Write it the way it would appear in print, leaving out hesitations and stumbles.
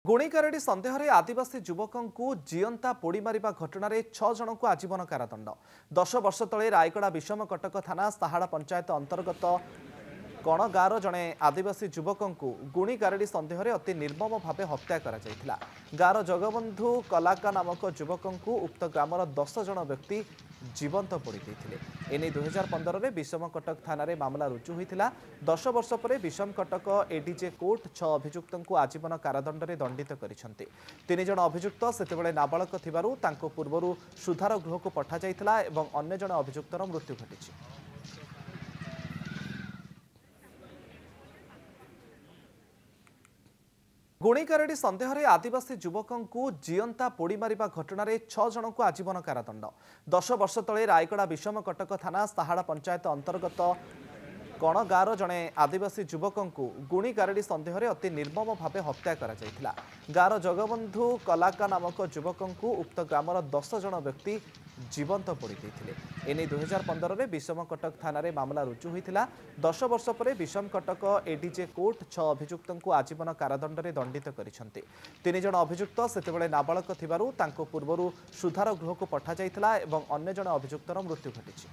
गुणिकारेडी सन्देह रे आदिवासी युवकों जीवंता पोड़ी मारिबा घटना रे 6 जन को आजीवन कारादंड। 10 वर्ष तले रायगड़ा विषम कटक थाना साहाड़ा पंचायत अंतर्गत कण गाँवर जड़े आदिवासी युवकों गुणिकारेडी सन्देह रे अति निर्मम भाव हत्या करा जायथिला। गाँवर जगबंधु कलाका नामक युवकों उक्त ग्रामर 10 जन व्यक्ति जीवंत पोड़ी देथिले। एने 2015 रे विषम कटक थाना रे मामला रुजु होइथिला। 10 वर्ष पर विषम कटक एडीजे कोर्ट 6 अभियुक्तों आजीवन कारादंड रे दंडित करिसंते। 3 जन अभियुक्त सेतेबेले नाबालक थिबारु तांको पूर्वरु सुधार गृह को पठा जाइथिला एवं अन्य जन अभियुक्तर मृत्यु घटिछि। गुणिकारेडी सन्देह रे आदिवासी युवकों जीवंता पोड़ी मारिबा घटना रे 6 जन को आजीवन कारादंड। 10 वर्ष तले रायगड़ा विषम कटक थाना साहाड़ा पंचायत अंतर्गत कण गाँवर जड़े आदिवासी युवकों गुणिकारेडी सन्देह रे अति निर्मम भाव हत्या करा जायथिला। गाँवर जगबंधु कलाका नामक युवकों उक्त ग्रामर 10 जन व्यक्ति जीवंत पोड़ी देथिले। एने 2015 रे विषम कटक थाना रे मामला रुजु होइथिला। 10 वर्ष पर विषम कटक एडीजे कोर्ट 6 अभियुक्तों आजीवन कारादंड रे दंडित करिसंते। 3 जन अभियुक्त सेतेबेले नाबालक थिबारु तांको पूर्वरु सुधार गृह को पठा जाइथिला एवं अन्य जन अभियुक्तर मृत्यु घटिछि।